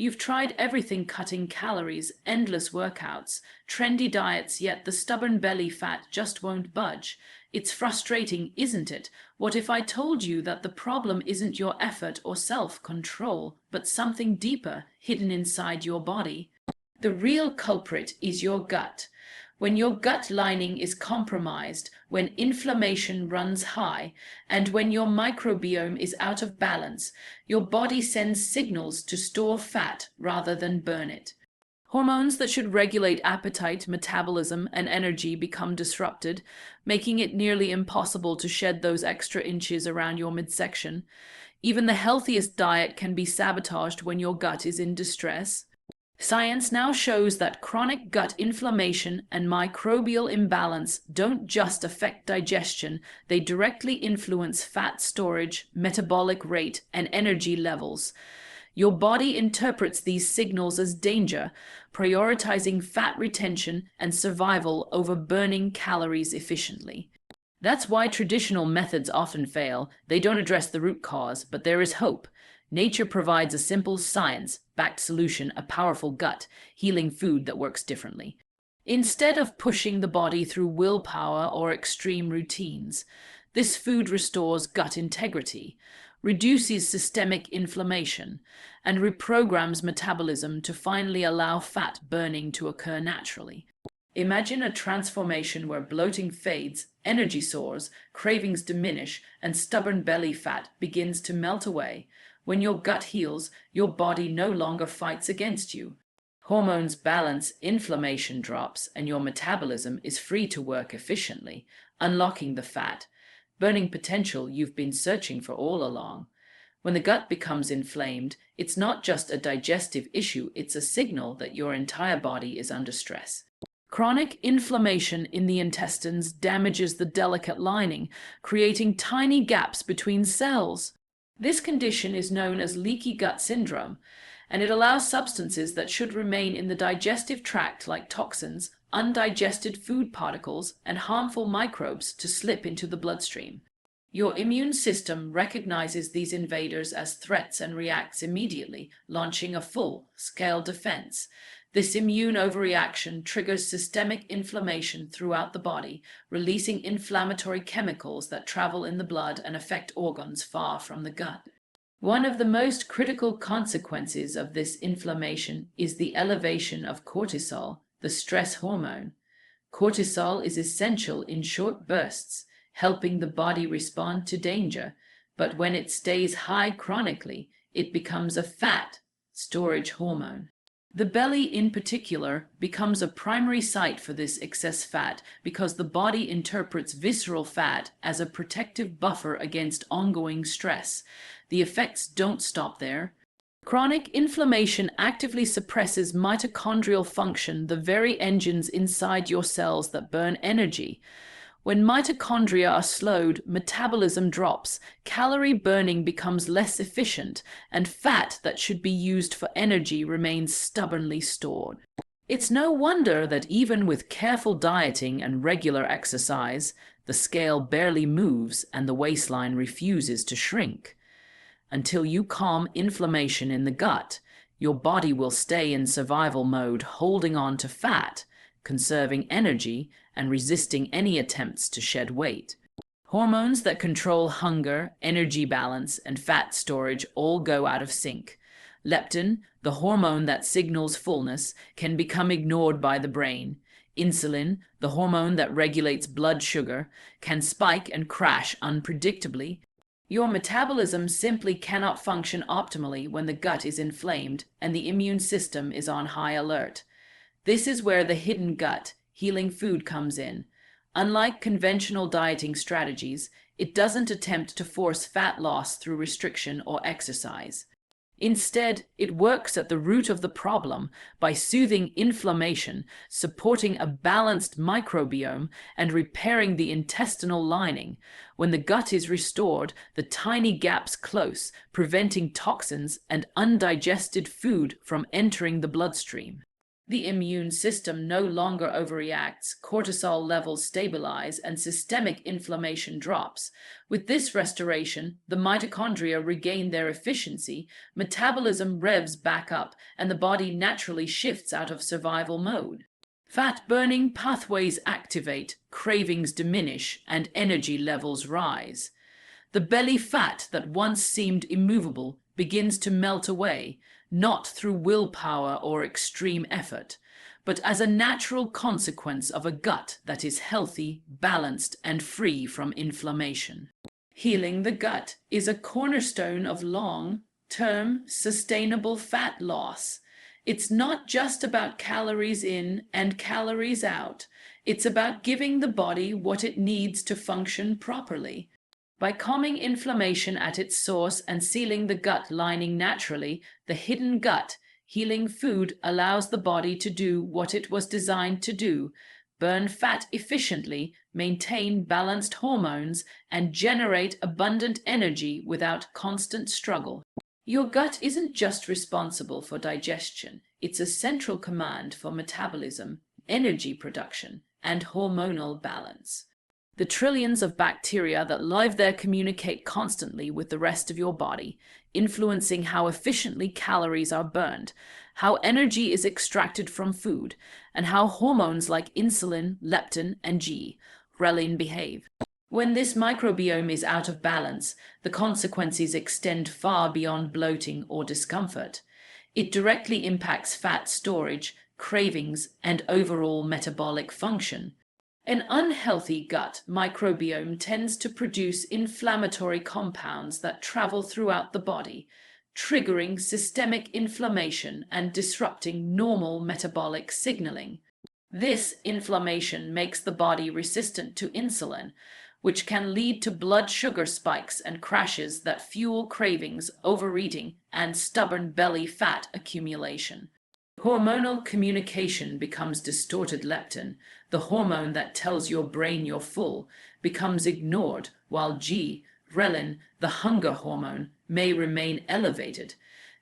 You've tried everything: cutting calories, endless workouts, trendy diets, yet the stubborn belly fat just won't budge. It's frustrating, isn't it? What if I told you that the problem isn't your effort or self-control, but something deeper, hidden inside your body? The real culprit is your gut. When your gut lining is compromised, when inflammation runs high, and when your microbiome is out of balance, your body sends signals to store fat rather than burn it. Hormones that should regulate appetite, metabolism, and energy become disrupted, making it nearly impossible to shed those extra inches around your midsection. Even the healthiest diet can be sabotaged when your gut is in distress. Science now shows that chronic gut inflammation and microbial imbalance don't just affect digestion, they directly influence fat storage, metabolic rate, and energy levels. Your body interprets these signals as danger, prioritizing fat retention and survival over burning calories efficiently. That's why traditional methods often fail. They don't address the root cause, but there is hope. Nature provides a simple, science-backed solution: a powerful gut, healing food that works differently. Instead of pushing the body through willpower or extreme routines, this food restores gut integrity, reduces systemic inflammation, and reprograms metabolism to finally allow fat burning to occur naturally. Imagine a transformation where bloating fades, energy soars, cravings diminish, and stubborn belly fat begins to melt away. When your gut heals, your body no longer fights against you. Hormones balance, inflammation drops, and your metabolism is free to work efficiently, unlocking the fat burning potential you've been searching for all along. When the gut becomes inflamed, it's not just a digestive issue, it's a signal that your entire body is under stress. Chronic inflammation in the intestines damages the delicate lining, creating tiny gaps between cells. This condition is known as leaky gut syndrome, and it allows substances that should remain in the digestive tract, like toxins, undigested food particles, and harmful microbes, to slip into the bloodstream. Your immune system recognizes these invaders as threats and reacts immediately, launching a full-scale defense. This immune overreaction triggers systemic inflammation throughout the body, releasing inflammatory chemicals that travel in the blood and affect organs far from the gut. One of the most critical consequences of this inflammation is the elevation of cortisol, the stress hormone. Cortisol is essential in short bursts, helping the body respond to danger, but when it stays high chronically, it becomes a fat storage hormone. The belly, in particular, becomes a primary site for this excess fat because the body interprets visceral fat as a protective buffer against ongoing stress. The effects don't stop there. Chronic inflammation actively suppresses mitochondrial function, the very engines inside your cells that burn energy. When mitochondria are slowed, metabolism drops, calorie burning becomes less efficient, and fat that should be used for energy remains stubbornly stored. It's no wonder that even with careful dieting and regular exercise, the scale barely moves and the waistline refuses to shrink. Until you calm inflammation in the gut, your body will stay in survival mode, holding on to fat, conserving energy, and resisting any attempts to shed weight. Hormones that control hunger, energy balance, and fat storage all go out of sync. Leptin, the hormone that signals fullness, can become ignored by the brain. Insulin, the hormone that regulates blood sugar, can spike and crash unpredictably. Your metabolism simply cannot function optimally when the gut is inflamed and the immune system is on high alert. This is where the hidden gut, healing food, comes in. Unlike conventional dieting strategies, it doesn't attempt to force fat loss through restriction or exercise. Instead, it works at the root of the problem by soothing inflammation, supporting a balanced microbiome, and repairing the intestinal lining. When the gut is restored, the tiny gaps close, preventing toxins and undigested food from entering the bloodstream. The immune system no longer overreacts, cortisol levels stabilize, and systemic inflammation drops. With this restoration, the mitochondria regain their efficiency, metabolism revs back up, and the body naturally shifts out of survival mode. Fat-burning pathways activate, cravings diminish, and energy levels rise. The belly fat that once seemed immovable begins to melt away, not through willpower or extreme effort, but as a natural consequence of a gut that is healthy, balanced, and free from inflammation. Healing the gut is a cornerstone of long-term, sustainable fat loss. It's not just about calories in and calories out. It's about giving the body what it needs to function properly. By calming inflammation at its source and sealing the gut lining naturally, the hidden gut, healing food allows the body to do what it was designed to do: burn fat efficiently, maintain balanced hormones, and generate abundant energy without constant struggle. Your gut isn't just responsible for digestion, it's a central command for metabolism, energy production, and hormonal balance. The trillions of bacteria that live there communicate constantly with the rest of your body, influencing how efficiently calories are burned, how energy is extracted from food, and how hormones like insulin, leptin, and ghrelin behave. When this microbiome is out of balance, the consequences extend far beyond bloating or discomfort. It directly impacts fat storage, cravings, and overall metabolic function. An unhealthy gut microbiome tends to produce inflammatory compounds that travel throughout the body, triggering systemic inflammation and disrupting normal metabolic signaling. This inflammation makes the body resistant to insulin, which can lead to blood sugar spikes and crashes that fuel cravings, overeating, and stubborn belly fat accumulation. Hormonal communication becomes distorted. Leptin, the hormone that tells your brain you're full, becomes ignored, while ghrelin, the hunger hormone, may remain elevated.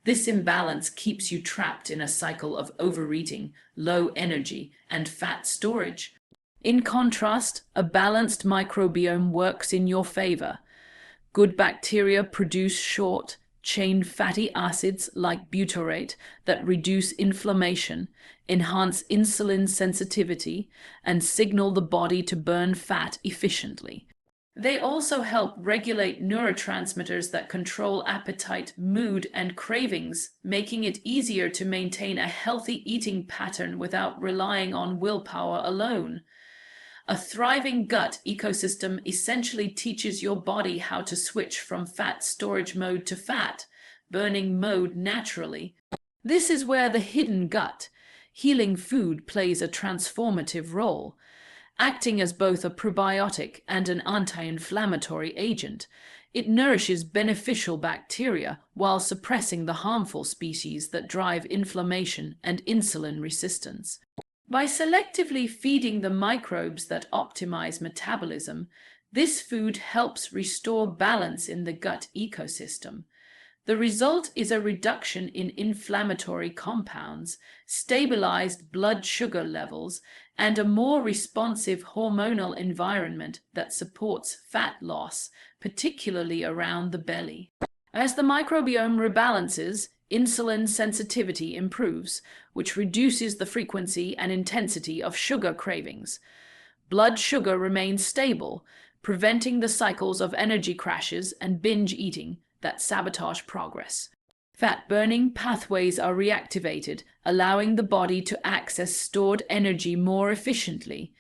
This imbalance keeps you trapped in a cycle of overeating, low energy, and fat storage. In contrast, a balanced microbiome works in your favor. Good bacteria produce short-chain fatty acids like butyrate that reduce inflammation, enhance insulin sensitivity, and signal the body to burn fat efficiently. They also help regulate neurotransmitters that control appetite, mood, and cravings, making it easier to maintain a healthy eating pattern without relying on willpower alone. A thriving gut ecosystem essentially teaches your body how to switch from fat storage mode to fat burning mode naturally. This is where the hidden gut, healing food, plays a transformative role, acting as both a probiotic and an anti-inflammatory agent. It nourishes beneficial bacteria while suppressing the harmful species that drive inflammation and insulin resistance. By selectively feeding the microbes that optimize metabolism, this food helps restore balance in the gut ecosystem. The result is a reduction in inflammatory compounds, stabilized blood sugar levels, and a more responsive hormonal environment that supports fat loss, particularly around the belly. As the microbiome rebalances, insulin sensitivity improves, which reduces the frequency and intensity of sugar cravings. Blood sugar remains stable, preventing the cycles of energy crashes and binge eating that sabotage progress. Fat-burning pathways are reactivated, allowing the body to access stored energy more efficiently.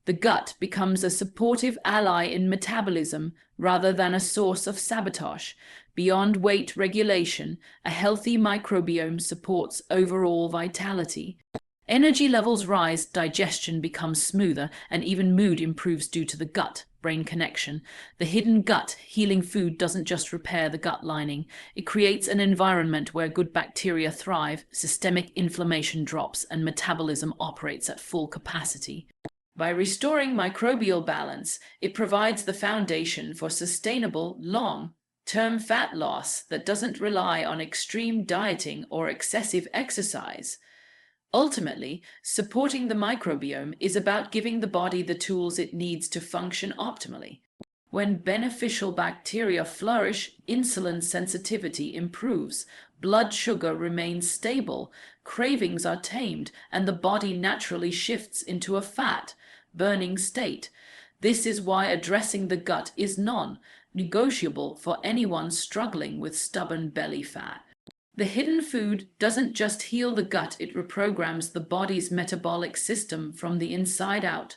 The gut becomes a supportive ally in metabolism rather than a source of sabotage. Beyond weight regulation, a healthy microbiome supports overall vitality. Energy levels rise, digestion becomes smoother, and even mood improves due to the gut-brain connection. The hidden gut healing food doesn't just repair the gut lining, it creates an environment where good bacteria thrive, systemic inflammation drops, and metabolism operates at full capacity. By restoring microbial balance, it provides the foundation for sustainable, long-term fat loss that doesn't rely on extreme dieting or excessive exercise. Ultimately, supporting the microbiome is about giving the body the tools it needs to function optimally. When beneficial bacteria flourish, insulin sensitivity improves, blood sugar remains stable, cravings are tamed, and the body naturally shifts into a fat-burning state. This is why addressing the gut is non-negotiable for anyone struggling with stubborn belly fat. The hidden food doesn't just heal the gut, it reprograms the body's metabolic system from the inside out,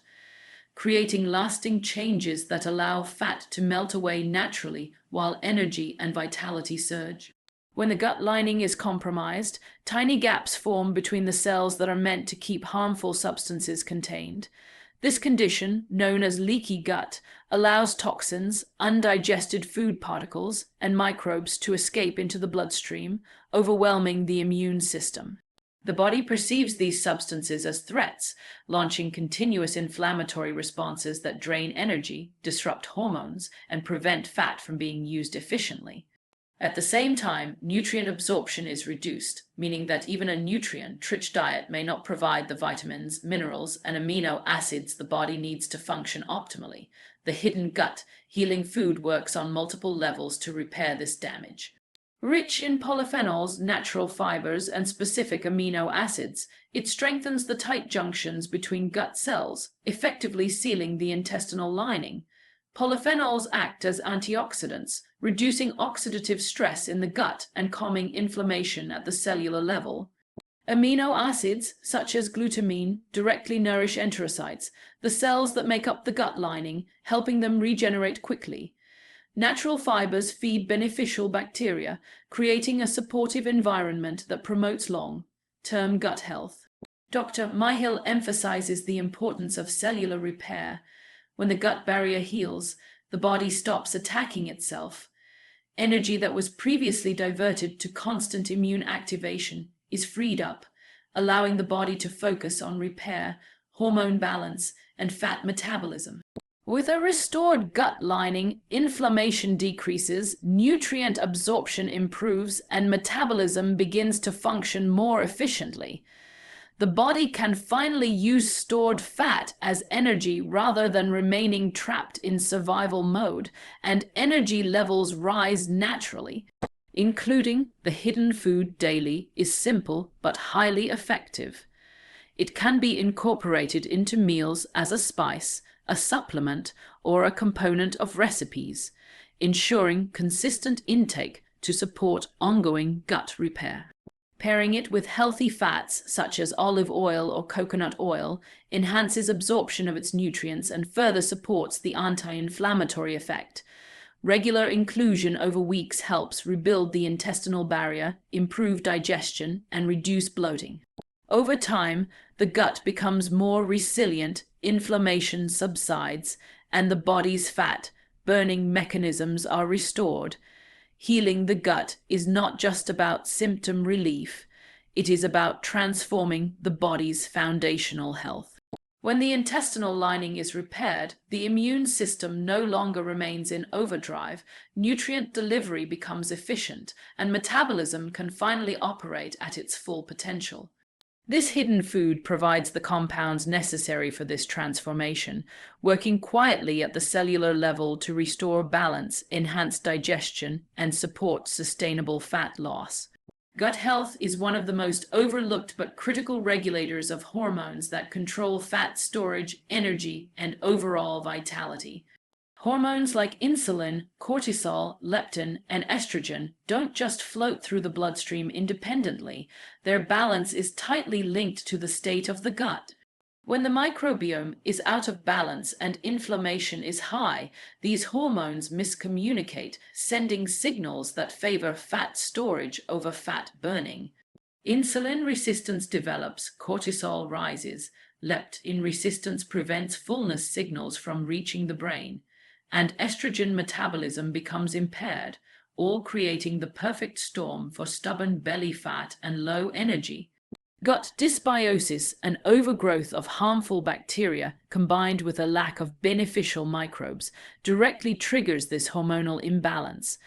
creating lasting changes that allow fat to melt away naturally while energy and vitality surge. When the gut lining is compromised, tiny gaps form between the cells that are meant to keep harmful substances contained. This condition, known as leaky gut, allows toxins, undigested food particles, and microbes to escape into the bloodstream, overwhelming the immune system. The body perceives these substances as threats, launching continuous inflammatory responses that drain energy, disrupt hormones, and prevent fat from being used efficiently. At the same time, nutrient absorption is reduced, meaning that even a nutrient-rich diet may not provide the vitamins, minerals, and amino acids the body needs to function optimally. The hidden gut healing food works on multiple levels to repair this damage. Rich in polyphenols, natural fibers, and specific amino acids, it strengthens the tight junctions between gut cells, effectively sealing the intestinal lining. Polyphenols act as antioxidants, reducing oxidative stress in the gut and calming inflammation at the cellular level. Amino acids, such as glutamine, directly nourish enterocytes, the cells that make up the gut lining, helping them regenerate quickly. Natural fibers feed beneficial bacteria, creating a supportive environment that promotes long-term gut health. Dr. Myhill emphasizes the importance of cellular repair. When the gut barrier heals, the body stops attacking itself. Energy that was previously diverted to constant immune activation is freed up, allowing the body to focus on repair, hormone balance, and fat metabolism. With a restored gut lining, inflammation decreases, nutrient absorption improves, and metabolism begins to function more efficiently. The body can finally use stored fat as energy rather than remaining trapped in survival mode, and energy levels rise naturally. Including the hidden food daily is simple but highly effective. It can be incorporated into meals as a spice, a supplement, or a component of recipes, ensuring consistent intake to support ongoing gut repair. Pairing it with healthy fats such as olive oil or coconut oil enhances absorption of its nutrients and further supports the anti-inflammatory effect. Regular inclusion over weeks helps rebuild the intestinal barrier, improve digestion, and reduce bloating. Over time, the gut becomes more resilient, inflammation subsides, and the body's fat-burning mechanisms are restored. Healing the gut is not just about symptom relief, it is about transforming the body's foundational health. When the intestinal lining is repaired, the immune system no longer remains in overdrive, nutrient delivery becomes efficient, and metabolism can finally operate at its full potential. This hidden food provides the compounds necessary for this transformation, working quietly at the cellular level to restore balance, enhance digestion, and support sustainable fat loss. Gut health is one of the most overlooked but critical regulators of hormones that control fat storage, energy, and overall vitality. Hormones like insulin, cortisol, leptin, and estrogen don't just float through the bloodstream independently. Their balance is tightly linked to the state of the gut. When the microbiome is out of balance and inflammation is high, these hormones miscommunicate, sending signals that favor fat storage over fat burning. Insulin resistance develops, cortisol rises, leptin resistance prevents fullness signals from reaching the brain, and estrogen metabolism becomes impaired, all creating the perfect storm for stubborn belly fat and low energy. Gut dysbiosis, an overgrowth of harmful bacteria combined with a lack of beneficial microbes, directly triggers this hormonal imbalance.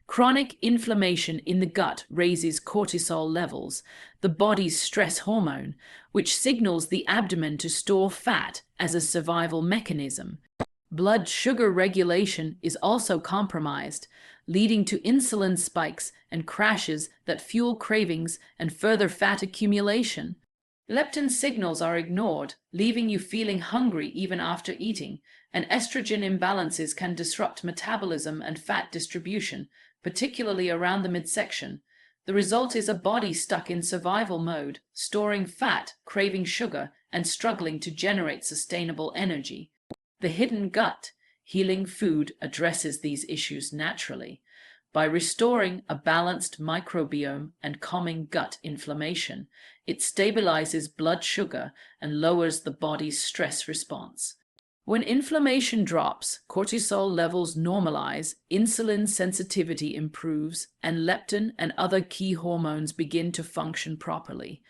Chronic inflammation in the gut raises cortisol levels, the body's stress hormone, which signals the abdomen to store fat as a survival mechanism. Blood sugar regulation is also compromised, leading to insulin spikes and crashes that fuel cravings and further fat accumulation. Leptin signals are ignored, leaving you feeling hungry even after eating, and estrogen imbalances can disrupt metabolism and fat distribution, particularly around the midsection. The result is a body stuck in survival mode, storing fat, craving sugar, and struggling to generate sustainable energy. The hidden gut, healing food, addresses these issues naturally. By restoring a balanced microbiome and calming gut inflammation, it stabilizes blood sugar and lowers the body's stress response. When inflammation drops, cortisol levels normalize, insulin sensitivity improves, and leptin and other key hormones begin to function properly.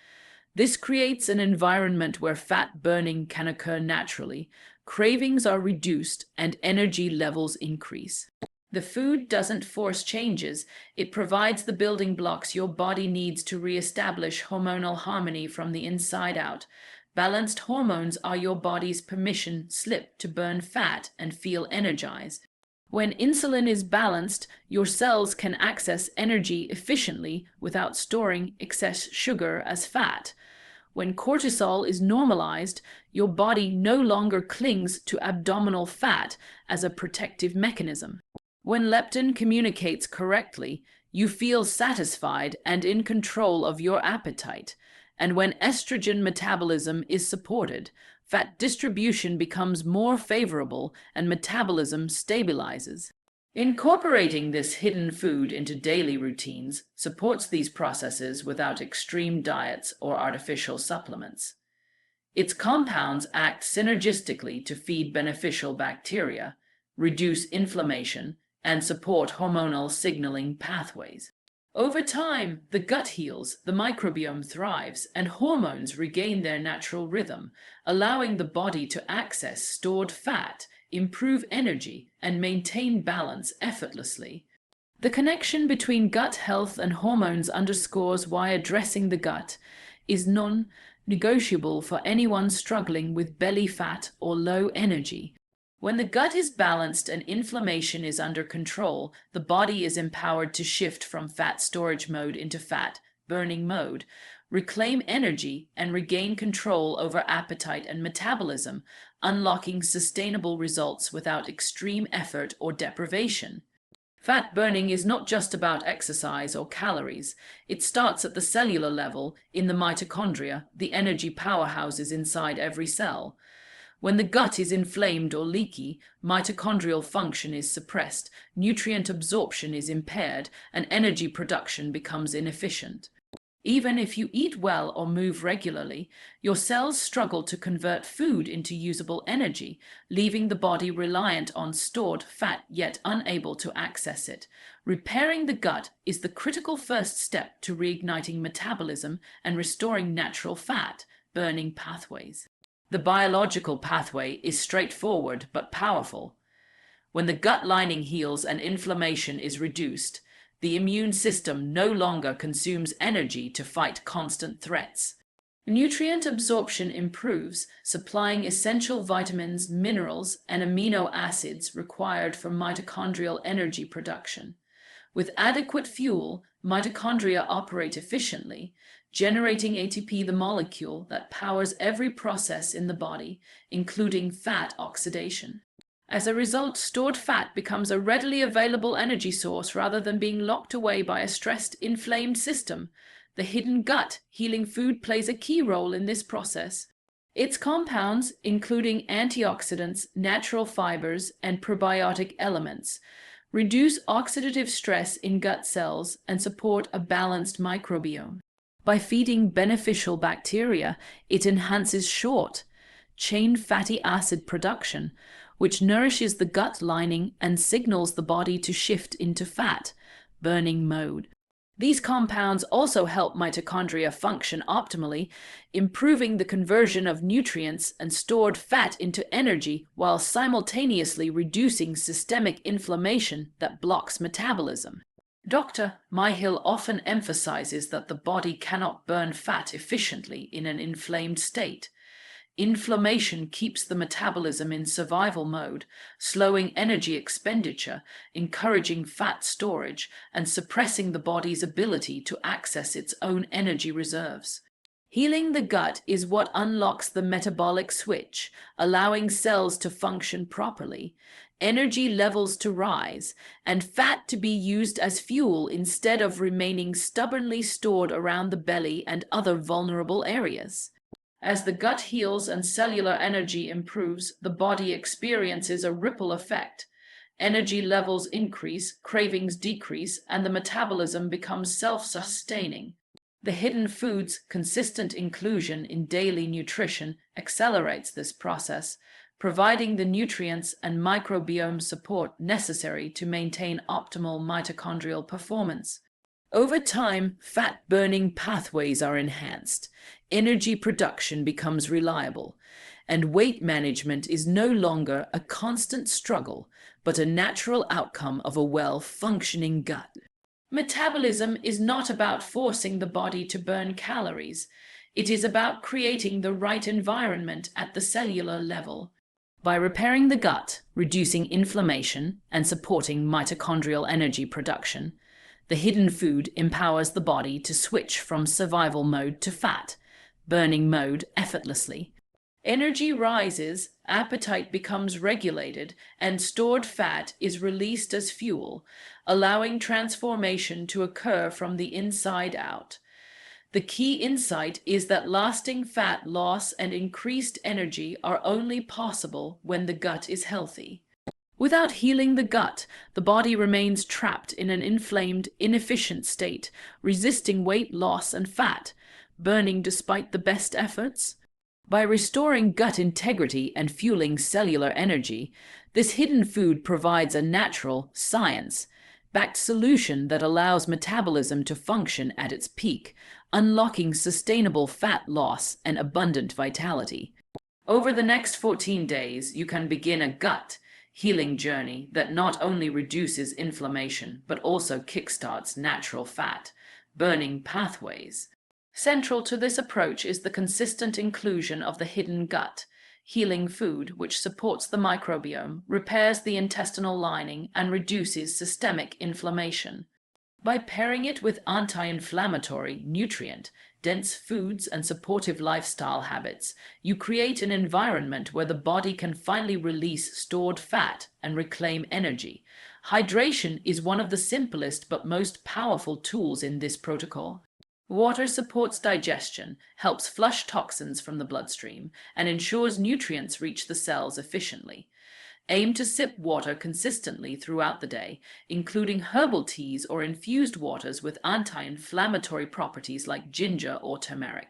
This creates an environment where fat burning can occur naturally, cravings are reduced, and energy levels increase. The food doesn't force changes, it provides the building blocks your body needs to re-establish hormonal harmony from the inside out. Balanced hormones are your body's permission slip to burn fat and feel energized. When insulin is balanced, your cells can access energy efficiently without storing excess sugar as fat. When cortisol is normalized, your body no longer clings to abdominal fat as a protective mechanism. When leptin communicates correctly, you feel satisfied and in control of your appetite. And when estrogen metabolism is supported, fat distribution becomes more favorable and metabolism stabilizes. Incorporating this hidden food into daily routines supports these processes without extreme diets or artificial supplements. Its compounds act synergistically to feed beneficial bacteria, reduce inflammation, and support hormonal signaling pathways. Over time, the gut heals, the microbiome thrives, and hormones regain their natural rhythm, allowing the body to access stored fat, improve energy, and maintain balance effortlessly. The connection between gut health and hormones underscores why addressing the gut is non-negotiable for anyone struggling with belly fat or low energy. When the gut is balanced and inflammation is under control, the body is empowered to shift from fat storage mode into fat burning mode, reclaim energy, and regain control over appetite and metabolism, unlocking sustainable results without extreme effort or deprivation. Fat burning is not just about exercise or calories. It starts at the cellular level in the mitochondria, the energy powerhouses inside every cell. When the gut is inflamed or leaky, mitochondrial function is suppressed, nutrient absorption is impaired, and energy production becomes inefficient. Even if you eat well or move regularly, your cells struggle to convert food into usable energy, leaving the body reliant on stored fat yet unable to access it. Repairing the gut is the critical first step to reigniting metabolism and restoring natural fat burning pathways. The biological pathway is straightforward but powerful. When the gut lining heals and inflammation is reduced, the immune system no longer consumes energy to fight constant threats. Nutrient absorption improves, supplying essential vitamins, minerals, and amino acids required for mitochondrial energy production. With adequate fuel, mitochondria operate efficiently, generating ATP, the molecule that powers every process in the body, including fat oxidation. As a result, stored fat becomes a readily available energy source rather than being locked away by a stressed, inflamed system. The hidden gut healing food plays a key role in this process. Its compounds, including antioxidants, natural fibers, and probiotic elements, reduce oxidative stress in gut cells and support a balanced microbiome. By feeding beneficial bacteria, it enhances short-chain fatty acid production, which nourishes the gut lining and signals the body to shift into fat burning mode. These compounds also help mitochondria function optimally, improving the conversion of nutrients and stored fat into energy while simultaneously reducing systemic inflammation that blocks metabolism. Dr. Myhill often emphasizes that the body cannot burn fat efficiently in an inflamed state. Inflammation keeps the metabolism in survival mode, slowing energy expenditure, encouraging fat storage, and suppressing the body's ability to access its own energy reserves. Healing the gut is what unlocks the metabolic switch, allowing cells to function properly, energy levels to rise, and fat to be used as fuel instead of remaining stubbornly stored around the belly and other vulnerable areas. As the gut heals and cellular energy improves, the body experiences a ripple effect. Energy levels increase, cravings decrease, and the metabolism becomes self-sustaining. The hidden food's consistent inclusion in daily nutrition accelerates this process, providing the nutrients and microbiome support necessary to maintain optimal mitochondrial performance. Over time, fat-burning pathways are enhanced, energy production becomes reliable, and weight management is no longer a constant struggle, but a natural outcome of a well-functioning gut. Metabolism is not about forcing the body to burn calories. It is about creating the right environment at the cellular level. By repairing the gut, reducing inflammation, and supporting mitochondrial energy production, the hidden food empowers the body to switch from survival mode to fat burning mode effortlessly. Energy rises, appetite becomes regulated, and stored fat is released as fuel, allowing transformation to occur from the inside out. The key insight is that lasting fat loss and increased energy are only possible when the gut is healthy. Without healing the gut, the body remains trapped in an inflamed, inefficient state, resisting weight loss and fat, burning despite the best efforts. By restoring gut integrity and fueling cellular energy, this hidden food provides a natural, science-backed solution that allows metabolism to function at its peak, unlocking sustainable fat loss and abundant vitality. Over the next 14 days, you can begin a gut healing journey that not only reduces inflammation, but also kickstarts natural fat burning pathways. Central to this approach is the consistent inclusion of the hidden gut, healing food which supports the microbiome, repairs the intestinal lining, and reduces systemic inflammation. By pairing it with anti-inflammatory, nutrient-dense foods and supportive lifestyle habits, you create an environment where the body can finally release stored fat and reclaim energy. Hydration is one of the simplest but most powerful tools in this protocol. Water supports digestion, helps flush toxins from the bloodstream, and ensures nutrients reach the cells efficiently. Aim to sip water consistently throughout the day, including herbal teas or infused waters with anti-inflammatory properties like ginger or turmeric.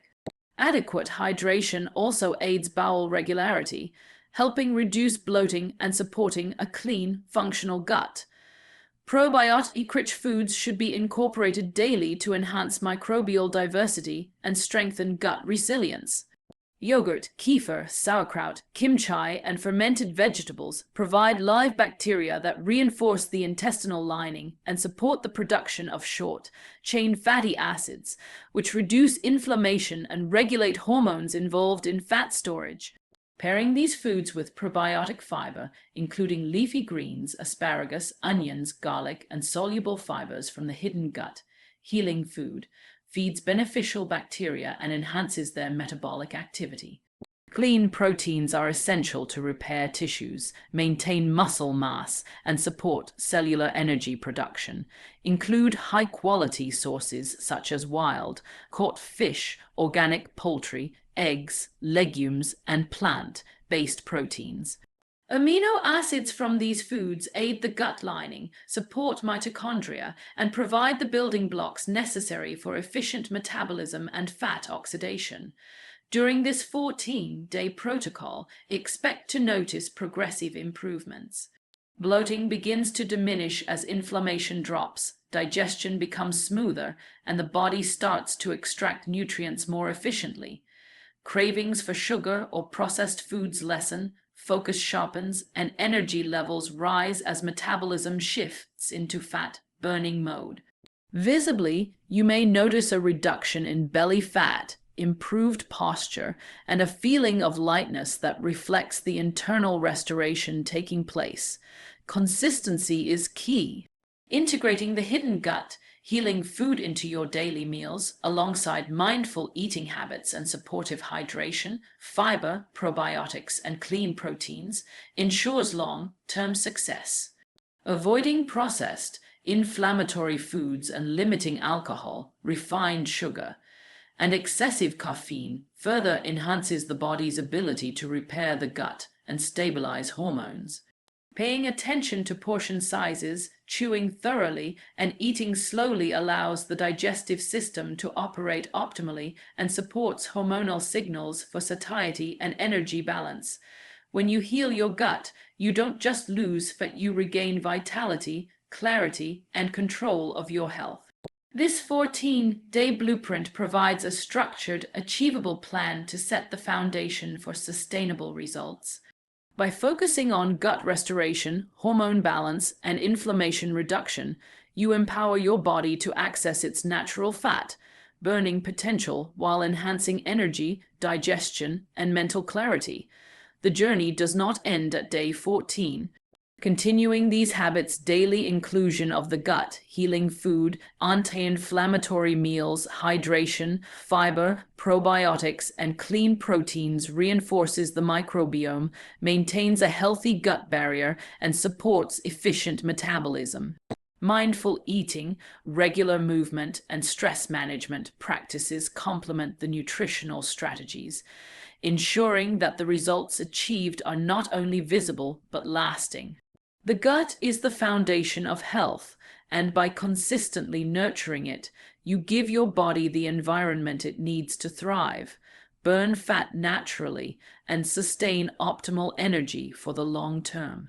Adequate hydration also aids bowel regularity, helping reduce bloating and supporting a clean, functional gut. Probiotic-rich foods should be incorporated daily to enhance microbial diversity and strengthen gut resilience. Yogurt, kefir, sauerkraut, kimchi, and fermented vegetables provide live bacteria that reinforce the intestinal lining and support the production of short-chain fatty acids, which reduce inflammation and regulate hormones involved in fat storage. Pairing these foods with probiotic fiber, including leafy greens, asparagus, onions, garlic, and soluble fibers from the hidden gut, healing food, feeds beneficial bacteria and enhances their metabolic activity. Clean proteins are essential to repair tissues, maintain muscle mass, and support cellular energy production. Include high-quality sources such as wild, caught fish, organic poultry, eggs, legumes, and plant-based proteins. Amino acids from these foods aid the gut lining, support mitochondria, and provide the building blocks necessary for efficient metabolism and fat oxidation. During this 14-day protocol, expect to notice progressive improvements. Bloating begins to diminish as inflammation drops, digestion becomes smoother, and the body starts to extract nutrients more efficiently. Cravings for sugar or processed foods lessen, focus sharpens, and energy levels rise as metabolism shifts into fat-burning mode. Visibly, you may notice a reduction in belly fat, improved posture, and a feeling of lightness that reflects the internal restoration taking place. Consistency is key. Integrating the hidden gut, healing food into your daily meals, alongside mindful eating habits and supportive hydration, fiber, probiotics, and clean proteins, ensures long-term success. Avoiding processed, inflammatory foods and limiting alcohol, refined sugar, and excessive caffeine further enhances the body's ability to repair the gut and stabilize hormones. Paying attention to portion sizes, chewing thoroughly, and eating slowly allows the digestive system to operate optimally and supports hormonal signals for satiety and energy balance. When you heal your gut, you don't just lose fat, you regain vitality, clarity, and control of your health. This 14-day blueprint provides a structured, achievable plan to set the foundation for sustainable results. By focusing on gut restoration, hormone balance, and inflammation reduction, you empower your body to access its natural fat burning potential while enhancing energy, digestion, and mental clarity. The journey does not end at day 14. Continuing these habits, daily inclusion of the gut, healing food, anti-inflammatory meals, hydration, fiber, probiotics, and clean proteins reinforces the microbiome, maintains a healthy gut barrier, and supports efficient metabolism. Mindful eating, regular movement, and stress management practices complement the nutritional strategies, ensuring that the results achieved are not only visible but lasting. The gut is the foundation of health, and by consistently nurturing it, you give your body the environment it needs to thrive, burn fat naturally, and sustain optimal energy for the long term.